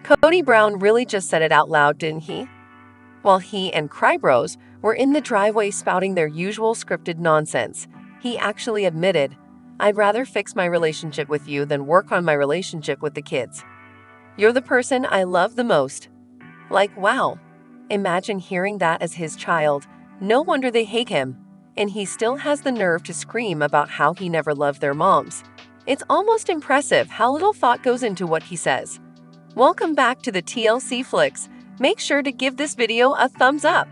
Kody Brown really just said it out loud, didn't he? While he and Crybros were in the driveway spouting their usual scripted nonsense, he actually admitted, "I'd rather fix my relationship with you than work on my relationship with the kids. You're the person I love the most." Like, wow. Imagine hearing that as his child. No wonder they hate him. And he still has the nerve to scream about how he never loved their moms. It's almost impressive how little thought goes into what he says. Welcome back to the TLC Flicks. Make sure to give this video a thumbs up.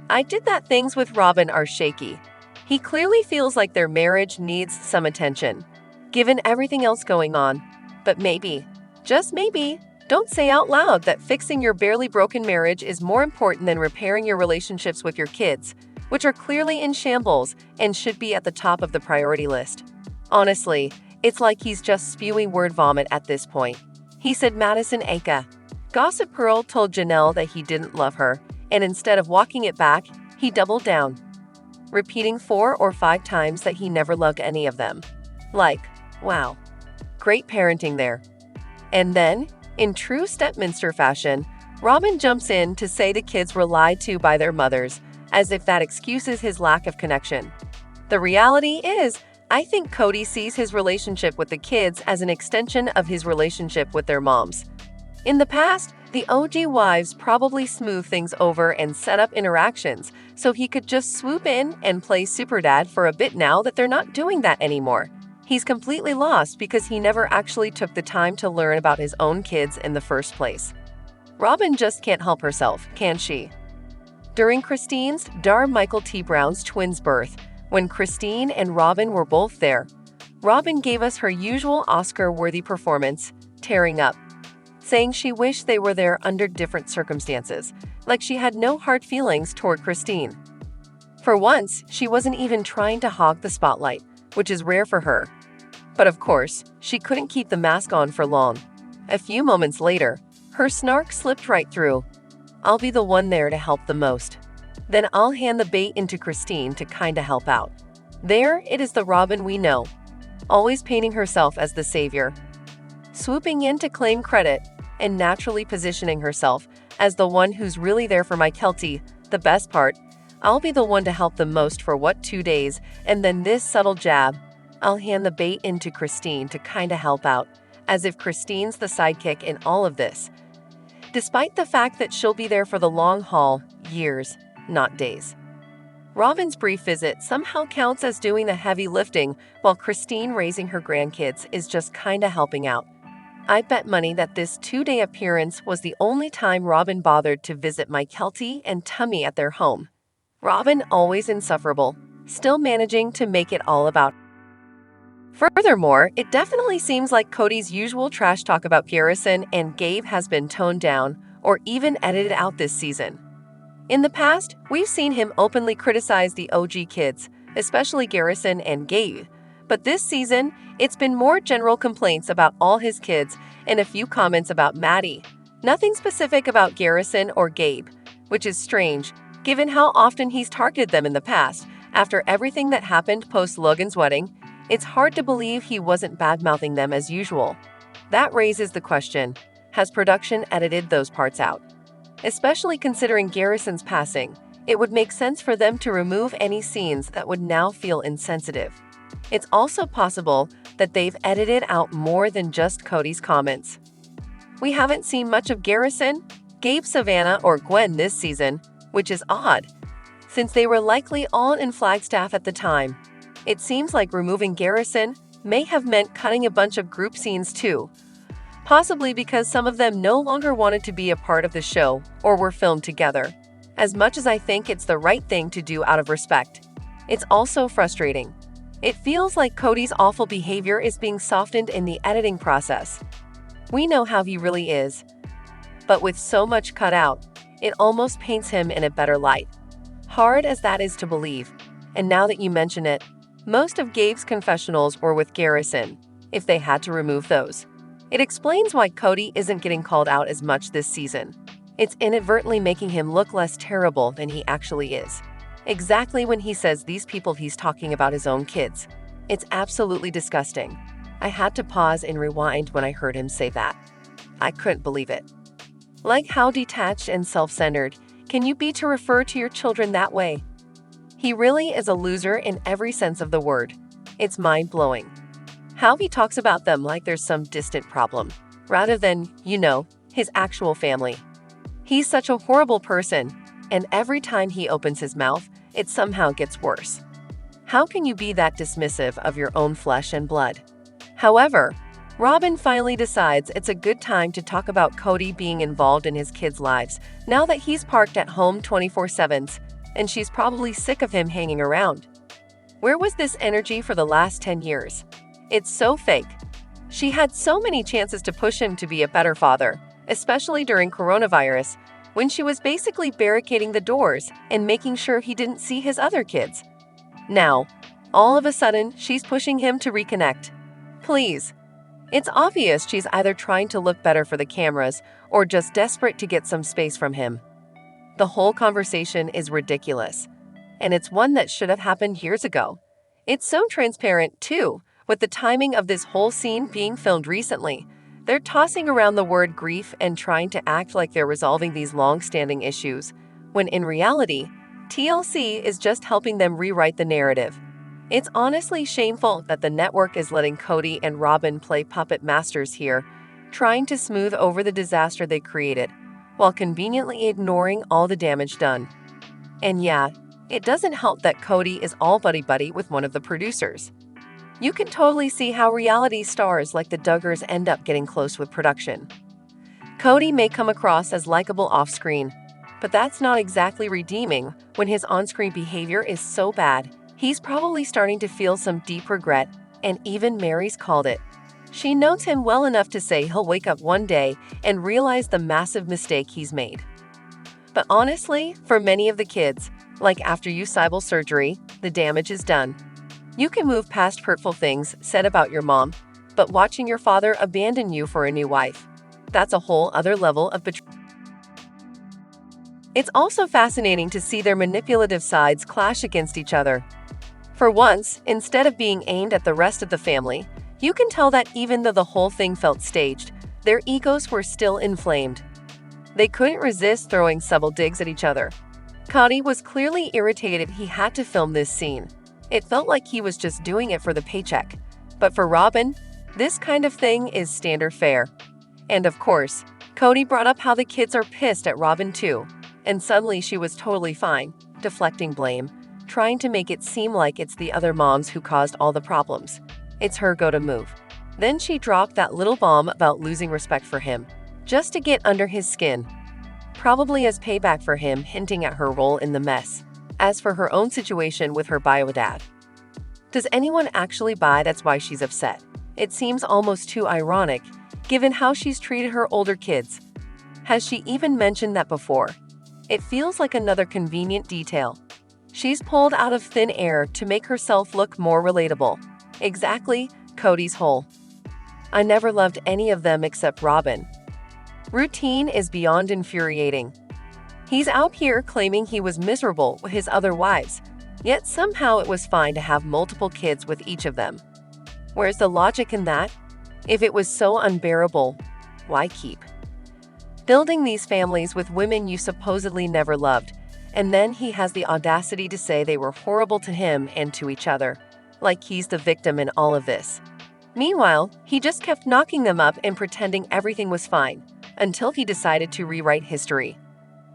I did that things with Robyn are shaky. He clearly feels like their marriage needs some attention, given everything else going on. But maybe, just maybe, don't say out loud that fixing your barely broken marriage is more important than repairing your relationships with your kids, which are clearly in shambles and should be at the top of the priority list. Honestly, it's like he's just spewing word vomit at this point. He said Madison Aka. Gossip Pearl told Janelle that he didn't love her, and instead of walking it back, he doubled down, repeating 4 or 5 times that he never loved any of them. Like, wow. Great parenting there. And then, in true stepminster fashion, Robyn jumps in to say the kids were lied to by their mothers, as if that excuses his lack of connection. The reality is, I think Kody sees his relationship with the kids as an extension of his relationship with their moms. In the past, the OG wives probably smoothed things over and set up interactions so he could just swoop in and play superdad for a bit. Now that they're not doing that anymore, he's completely lost because he never actually took the time to learn about his own kids in the first place. Robyn just can't help herself, can she? During Christine's Michael T. Brown's twins' birth, when Christine and Robyn were both there, Robyn gave us her usual Oscar-worthy performance, tearing up, saying she wished they were there under different circumstances, like she had no hard feelings toward Christine. For once, she wasn't even trying to hog the spotlight, which is rare for her. But of course, she couldn't keep the mask on for long. A few moments later, her snark slipped right through. "I'll be the one there to help the most. Then I'll hand the bait into Christine to kinda help out." There, it is the Robyn we know, always painting herself as the savior, swooping in to claim credit, and naturally positioning herself as the one who's really there for my Kelty. The best part, "I'll be the one to help the most for what, 2 days, and then this subtle jab, I'll hand the bait into Christine to kinda help out," as if Christine's the sidekick in all of this. Despite the fact that she'll be there for the long haul, years, not days. Robyn's brief visit somehow counts as doing the heavy lifting, while Christine raising her grandkids is just kinda helping out. I bet money that this 2-day appearance was the only time Robyn bothered to visit my Kelty and Tummy at their home. Robyn always insufferable, still managing to make it all about. Furthermore, it definitely seems like Kody's usual trash talk about Garrison and Gabe has been toned down or even edited out this season. In the past, we've seen him openly criticize the OG kids, especially Garrison and Gabe. But this season, it's been more general complaints about all his kids and a few comments about Maddie. Nothing specific about Garrison or Gabe, which is strange, given how often he's targeted them in the past. After everything that happened post-Logan's wedding, it's hard to believe he wasn't bad-mouthing them as usual. That raises the question, has production edited those parts out? Especially considering Garrison's passing, it would make sense for them to remove any scenes that would now feel insensitive. It's also possible that they've edited out more than just Kody's comments. We haven't seen much of Garrison, Gabe, Savannah, or Gwen this season, which is odd, since they were likely all in Flagstaff at the time. It seems like removing Garrison may have meant cutting a bunch of group scenes too, possibly because some of them no longer wanted to be a part of the show or were filmed together. As much as I think it's the right thing to do out of respect, it's also frustrating. It feels like Kody's awful behavior is being softened in the editing process. We know how he really is, but with so much cut out, it almost paints him in a better light. Hard as that is to believe. And now that you mention it, most of Gabe's confessionals were with Garrison, if they had to remove those. It explains why Kody isn't getting called out as much this season. It's inadvertently making him look less terrible than he actually is. Exactly when he says these people, he's talking about his own kids. It's absolutely disgusting. I had to pause and rewind when I heard him say that. I couldn't believe it. Like, how detached and self-centered can you be to refer to your children that way? He really is a loser in every sense of the word. It's mind-blowing how he talks about them like there's some distant problem, rather than, his actual family. He's such a horrible person, and every time he opens his mouth, it somehow gets worse. How can you be that dismissive of your own flesh and blood? However, Robyn finally decides it's a good time to talk about Kody being involved in his kids' lives now that he's parked at home 24/7, and she's probably sick of him hanging around. Where was this energy for the last 10 years? It's so fake. She had so many chances to push him to be a better father, especially during coronavirus, when she was basically barricading the doors and making sure he didn't see his other kids. Now, all of a sudden, she's pushing him to reconnect. Please. It's obvious she's either trying to look better for the cameras or just desperate to get some space from him. The whole conversation is ridiculous, and it's one that should have happened years ago. It's so transparent, too, with the timing of this whole scene being filmed recently. They're tossing around the word grief and trying to act like they're resolving these long-standing issues, when in reality, TLC is just helping them rewrite the narrative. It's honestly shameful that the network is letting Kody and Robyn play puppet masters here, trying to smooth over the disaster they created, while conveniently ignoring all the damage done. And yeah, it doesn't help that Kody is all buddy-buddy with one of the producers. You can totally see how reality stars like the Duggars end up getting close with production. Kody may come across as likable off-screen, but that's not exactly redeeming when his on-screen behavior is so bad. He's probably starting to feel some deep regret, and even Meri's called it. She knows him well enough to say he'll wake up one day and realize the massive mistake he's made. But honestly, for many of the kids, like after USIBL surgery, the damage is done. You can move past hurtful things said about your mom, but watching your father abandon you for a new wife, that's a whole other level of betrayal. It's also fascinating to see their manipulative sides clash against each other. For once, instead of being aimed at the rest of the family, you can tell that even though the whole thing felt staged, their egos were still inflamed. They couldn't resist throwing subtle digs at each other. Kody was clearly irritated he had to film this scene. It felt like he was just doing it for the paycheck. But for Robyn, this kind of thing is standard fare. And of course, Kody brought up how the kids are pissed at Robyn too, and suddenly she was totally fine, deflecting blame, trying to make it seem like it's the other moms who caused all the problems. It's her go-to move. Then she dropped that little bomb about losing respect for him, just to get under his skin. Probably as payback for him hinting at her role in the mess. As for her own situation with her bio dad, does anyone actually buy that's why she's upset? It seems almost too ironic, given how she's treated her older kids. Has she even mentioned that before? It feels like another convenient detail. She's pulled out of thin air to make herself look more relatable. Exactly, Kody's whole "I never loved any of them except Robyn" routine is beyond infuriating. He's out here claiming he was miserable with his other wives, yet somehow it was fine to have multiple kids with each of them. Where's the logic in that? If it was so unbearable, why keep building these families with women you supposedly never loved? And then he has the audacity to say they were horrible to him and to each other, like he's the victim in all of this. Meanwhile, he just kept knocking them up and pretending everything was fine, until he decided to rewrite history.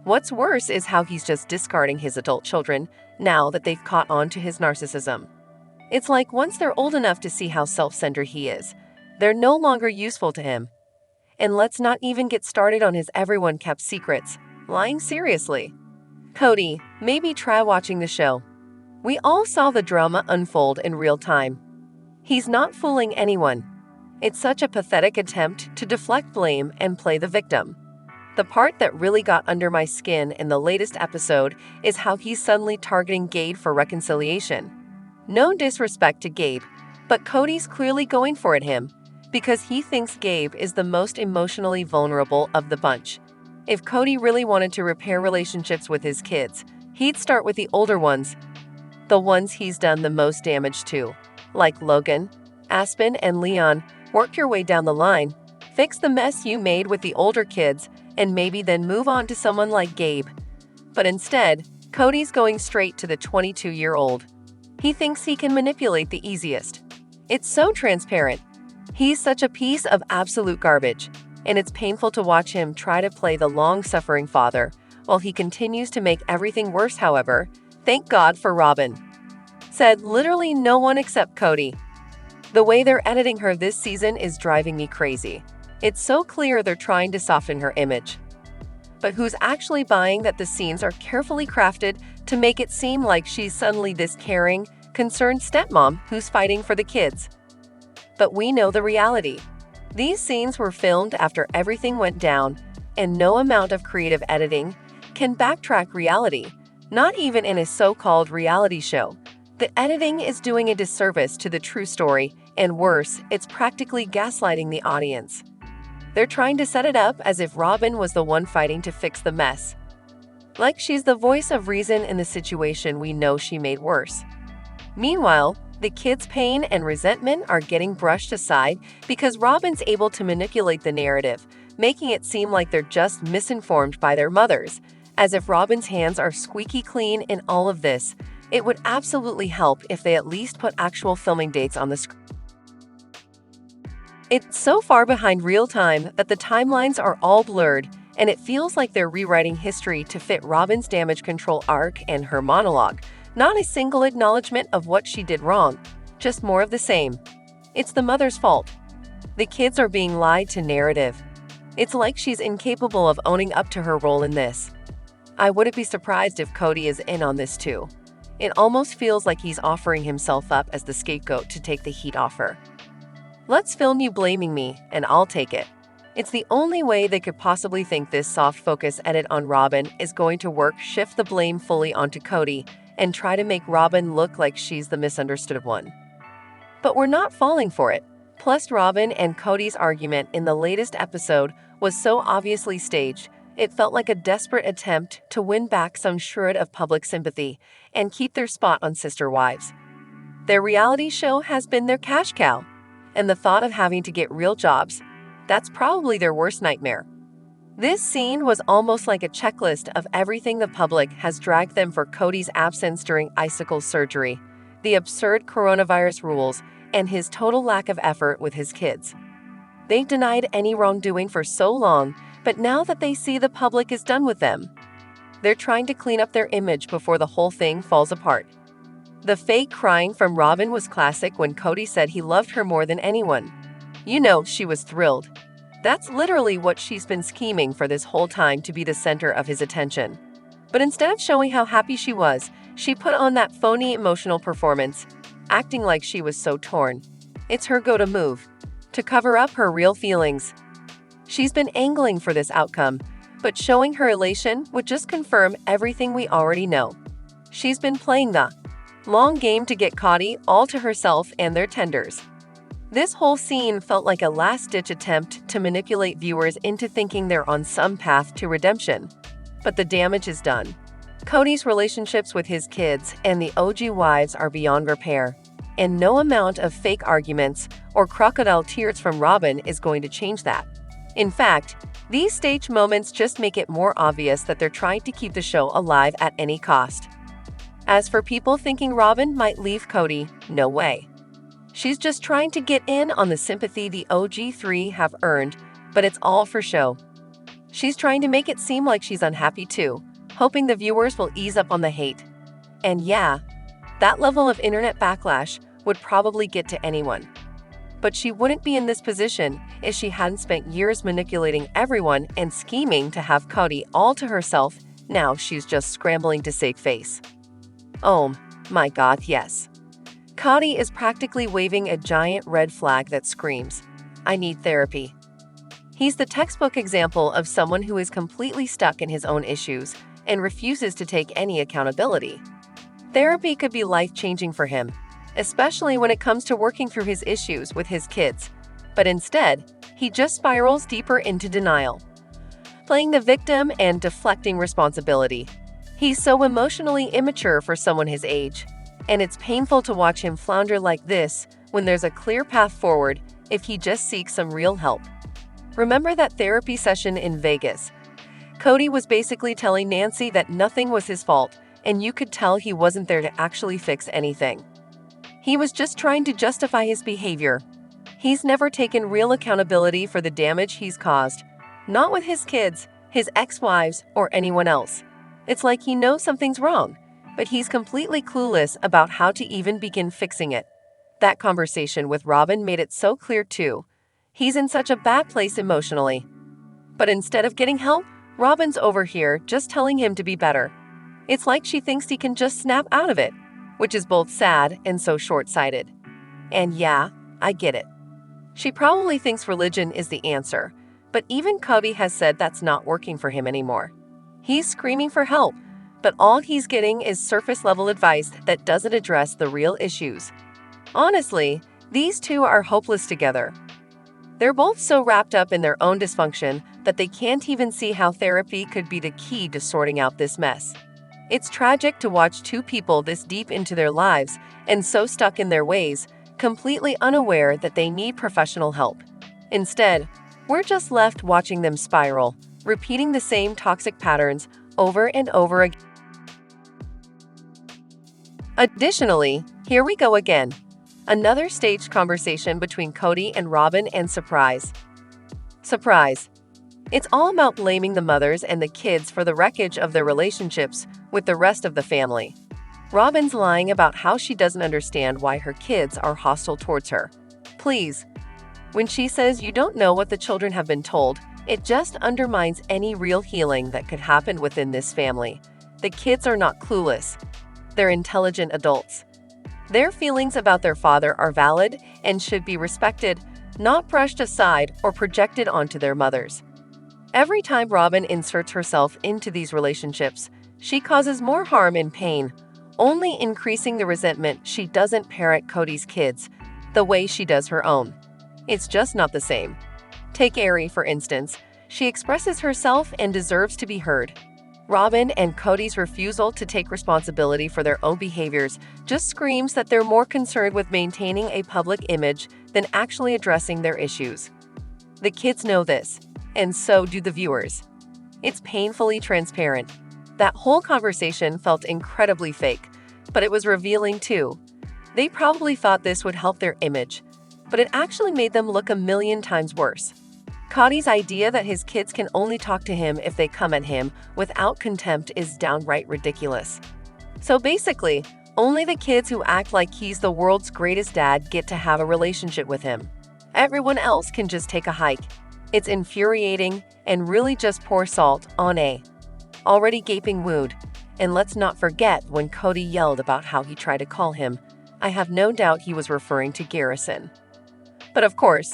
What's worse is how he's just discarding his adult children now that they've caught on to his narcissism. It's like once they're old enough to see how self-centered he is, they're no longer useful to him. And let's not even get started on his everyone kept secrets, lying seriously. Kody, maybe try watching the show. We all saw the drama unfold in real time. He's not fooling anyone. It's such a pathetic attempt to deflect blame and play the victim. The part that really got under my skin in the latest episode is how he's suddenly targeting Gabe for reconciliation. No disrespect to Gabe, but Kody's clearly going for him because he thinks Gabe is the most emotionally vulnerable of the bunch. If Kody really wanted to repair relationships with his kids, he'd start with the older ones, the ones he's done the most damage to, like Logan, Aspen, and Leon. Work your way down the line. Fix the mess you made with the older kids and maybe then move on to someone like Gabe. But instead, Kody's going straight to the 22-year-old. He thinks he can manipulate the easiest. It's so transparent. He's such a piece of absolute garbage, and it's painful to watch him try to play the long-suffering father while he continues to make everything worse. However, thank God for Robyn. Said literally no one except Kody. The way they're editing her this season is driving me crazy. It's so clear they're trying to soften her image. But who's actually buying that the scenes are carefully crafted to make it seem like she's suddenly this caring, concerned stepmom who's fighting for the kids? But we know the reality. These scenes were filmed after everything went down, and no amount of creative editing can backtrack reality, not even in a so-called reality show. The editing is doing a disservice to the true story, and worse, it's practically gaslighting the audience. They're trying to set it up as if Robyn was the one fighting to fix the mess. Like she's the voice of reason in the situation we know she made worse. Meanwhile, the kids' pain and resentment are getting brushed aside because Robyn's able to manipulate the narrative, making it seem like they're just misinformed by their mothers. As if Robyn's hands are squeaky clean in all of this, it would absolutely help if they at least put actual filming dates on the screen. It's so far behind real time that the timelines are all blurred, and it feels like they're rewriting history to fit Robyn's damage control arc and her monologue. Not a single acknowledgement of what she did wrong, just more of the same. It's the mother's fault. The kids are being lied to narrative. It's like she's incapable of owning up to her role in this. I wouldn't be surprised if Kody is in on this too. It almost feels like he's offering himself up as the scapegoat to take the heat off her. Let's film you blaming me, and I'll take it. It's the only way they could possibly think this soft focus edit on Robyn is going to work. Shift the blame fully onto Kody and try to make Robyn look like she's the misunderstood one. But we're not falling for it. Plus, Robyn and Kody's argument in the latest episode was so obviously staged, it felt like a desperate attempt to win back some shred of public sympathy and keep their spot on Sister Wives. Their reality show has been their cash cow, and the thought of having to get real jobs, that's probably their worst nightmare. This scene was almost like a checklist of everything the public has dragged them for: Kody's absence during icicle surgery, the absurd coronavirus rules, and his total lack of effort with his kids. They denied any wrongdoing for so long, but now that they see the public is done with them, they're trying to clean up their image before the whole thing falls apart. The fake crying from Robyn was classic when Kody said he loved her more than anyone. You know, she was thrilled. That's literally what she's been scheming for this whole time, to be the center of his attention. But instead of showing how happy she was, she put on that phony emotional performance, acting like she was so torn. It's her go-to move, to cover up her real feelings. She's been angling for this outcome, but showing her elation would just confirm everything we already know. She's been playing the long game to get Kody all to herself and their tenders. This whole scene felt like a last-ditch attempt to manipulate viewers into thinking they're on some path to redemption. But the damage is done. Kody's relationships with his kids and the OG wives are beyond repair, and no amount of fake arguments or crocodile tears from Robyn is going to change that. In fact, these staged moments just make it more obvious that they're trying to keep the show alive at any cost. As for people thinking Robyn might leave Kody, no way. She's just trying to get in on the sympathy the OG3 have earned, but it's all for show. She's trying to make it seem like she's unhappy too, hoping the viewers will ease up on the hate. And yeah, that level of internet backlash would probably get to anyone. But she wouldn't be in this position if she hadn't spent years manipulating everyone and scheming to have Kody all to herself. Now she's just scrambling to save face. Oh my God, yes. Kody is practically waving a giant red flag that screams, "I need therapy." He's the textbook example of someone who is completely stuck in his own issues and refuses to take any accountability. Therapy could be life-changing for him, especially when it comes to working through his issues with his kids. But instead, he just spirals deeper into denial, playing the victim and deflecting responsibility. He's so emotionally immature for someone his age, and it's painful to watch him flounder like this when there's a clear path forward if he just seeks some real help. Remember that therapy session in Vegas? Kody was basically telling Nancy that nothing was his fault, and you could tell he wasn't there to actually fix anything. He was just trying to justify his behavior. He's never taken real accountability for the damage he's caused, not with his kids, his ex-wives, or anyone else. It's like he knows something's wrong, but he's completely clueless about how to even begin fixing it. That conversation with Robyn made it so clear too. He's in such a bad place emotionally. But instead of getting help, Robyn's over here just telling him to be better. It's like she thinks he can just snap out of it, which is both sad and so short-sighted. And yeah, I get it. She probably thinks religion is the answer, but even Kody has said that's not working for him anymore. He's screaming for help, but all he's getting is surface-level advice that doesn't address the real issues. Honestly, these two are hopeless together. They're both so wrapped up in their own dysfunction that they can't even see how therapy could be the key to sorting out this mess. It's tragic to watch two people this deep into their lives and so stuck in their ways, completely unaware that they need professional help. Instead, we're just left watching them spiral, repeating the same toxic patterns over and over again. Additionally, here we go again. Another staged conversation between Kody and Robyn, and surprise. Surprise. It's all about blaming the mothers and the kids for the wreckage of their relationships with the rest of the family. Robyn's lying about how she doesn't understand why her kids are hostile towards her. Please. When she says you don't know what the children have been told, it just undermines any real healing that could happen within this family. The kids are not clueless. They're intelligent adults. Their feelings about their father are valid and should be respected, not brushed aside or projected onto their mothers. Every time Robyn inserts herself into these relationships, she causes more harm and pain, only increasing the resentment she doesn't parent Kody's kids the way she does her own. It's just not the same. Take Meri, for instance. She expresses herself and deserves to be heard. Robyn and Kody's refusal to take responsibility for their own behaviors just screams that they're more concerned with maintaining a public image than actually addressing their issues. The kids know this, and so do the viewers. It's painfully transparent. That whole conversation felt incredibly fake, but it was revealing too. They probably thought this would help their image, but it actually made them look a million times worse. Kody's idea that his kids can only talk to him if they come at him without contempt is downright ridiculous. So basically, only the kids who act like he's the world's greatest dad get to have a relationship with him. Everyone else can just take a hike. It's infuriating and really just pour salt on a already gaping wound. And let's not forget when Kody yelled about how he tried to call him. I have no doubt he was referring to Garrison. But of course,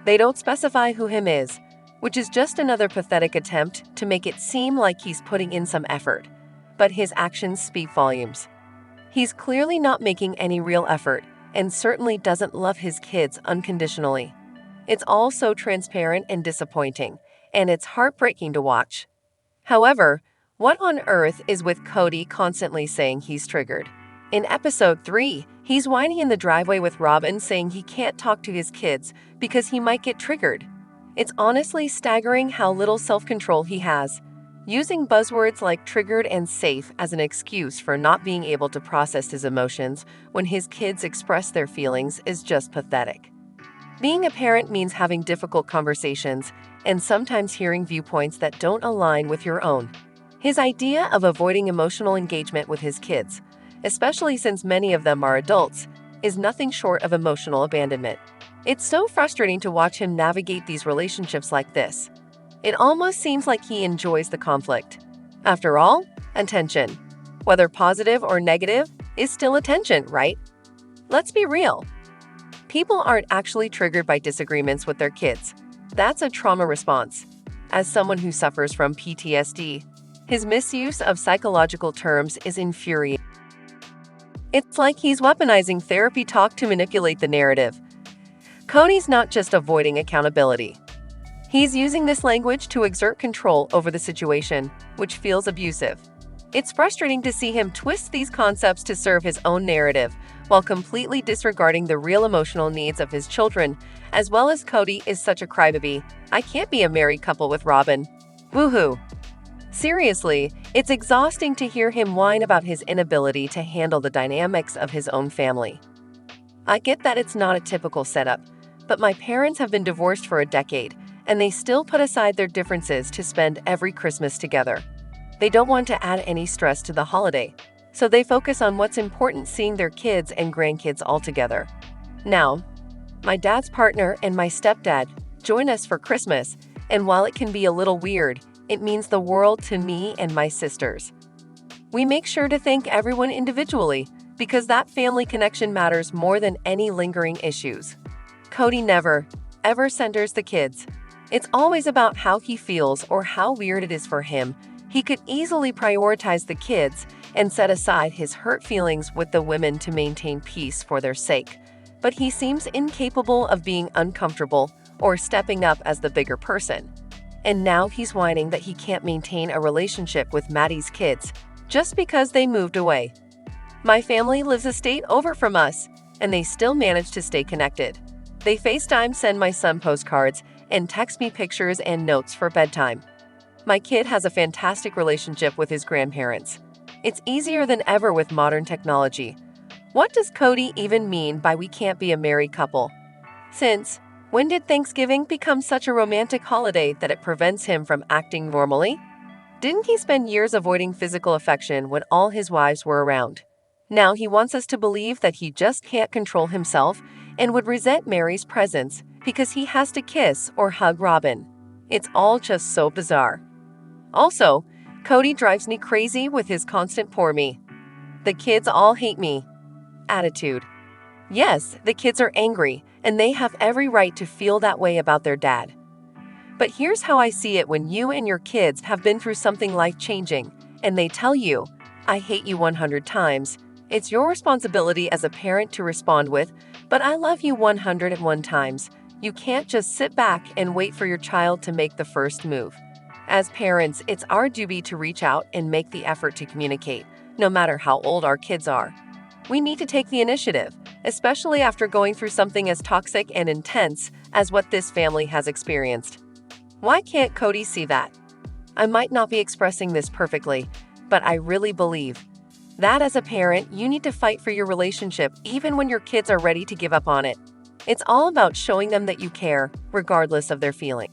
they don't specify who him is, which is just another pathetic attempt to make it seem like he's putting in some effort. But his actions speak volumes. He's clearly not making any real effort and certainly doesn't love his kids unconditionally. It's all so transparent and disappointing, and it's heartbreaking to watch. However, what on earth is with Kody constantly saying he's triggered? In episode 3, he's whining in the driveway with Robyn saying he can't talk to his kids because he might get triggered. It's honestly staggering how little self-control he has. Using buzzwords like triggered and safe as an excuse for not being able to process his emotions when his kids express their feelings is just pathetic. Being a parent means having difficult conversations and sometimes hearing viewpoints that don't align with your own. His idea of avoiding emotional engagement with his kids, especially since many of them are adults, is nothing short of emotional abandonment. It's so frustrating to watch him navigate these relationships like this. It almost seems like he enjoys the conflict. After all, attention, whether positive or negative, is still attention, right? Let's be real. People aren't actually triggered by disagreements with their kids. That's a trauma response. As someone who suffers from PTSD, his misuse of psychological terms is infuriating. It's like he's weaponizing therapy talk to manipulate the narrative. Kody's not just avoiding accountability. He's using this language to exert control over the situation, which feels abusive. It's frustrating to see him twist these concepts to serve his own narrative, while completely disregarding the real emotional needs of his children, as well as Kody is such a crybaby. I can't be a married couple with Robyn. Woohoo. Seriously, it's exhausting to hear him whine about his inability to handle the dynamics of his own family. I get that it's not a typical setup, but my parents have been divorced for a decade, and they still put aside their differences to spend every Christmas together. They don't want to add any stress to the holiday, so they focus on what's important, seeing their kids and grandkids all together. Now, my dad's partner and my stepdad join us for Christmas, and while it can be a little weird, it means the world to me and my sisters. We make sure to thank everyone individually, because that family connection matters more than any lingering issues. Kody never, ever centers the kids. It's always about how he feels or how weird it is for him. He could easily prioritize the kids and set aside his hurt feelings with the women to maintain peace for their sake. But he seems incapable of being uncomfortable or stepping up as the bigger person. And now he's whining that he can't maintain a relationship with Maddie's kids just because they moved away. My family lives a state over from us, and they still manage to stay connected. They FaceTime, send my son postcards, and text me pictures and notes for bedtime. My kid has a fantastic relationship with his grandparents. It's easier than ever with modern technology. What does Kody even mean by we can't be a married couple? Since when did Thanksgiving become such a romantic holiday that it prevents him from acting normally? Didn't he spend years avoiding physical affection when all his wives were around? Now he wants us to believe that he just can't control himself and would resent Meri's presence because he has to kiss or hug Robyn. It's all just so bizarre. Also, Kody drives me crazy with his constant "poor me. The kids all hate me" attitude. Yes, the kids are angry, and they have every right to feel that way about their dad. But here's how I see it: when you and your kids have been through something life-changing, and they tell you, "I hate you 100 times, it's your responsibility as a parent to respond with, "But I love you 101 times." You can't just sit back and wait for your child to make the first move. As parents, it's our duty to reach out and make the effort to communicate, no matter how old our kids are. We need to take the initiative, especially after going through something as toxic and intense as what this family has experienced. Why can't Kody see that? I might not be expressing this perfectly, but I really believe that as a parent, you need to fight for your relationship even when your kids are ready to give up on it. It's all about showing them that you care, regardless of their feelings.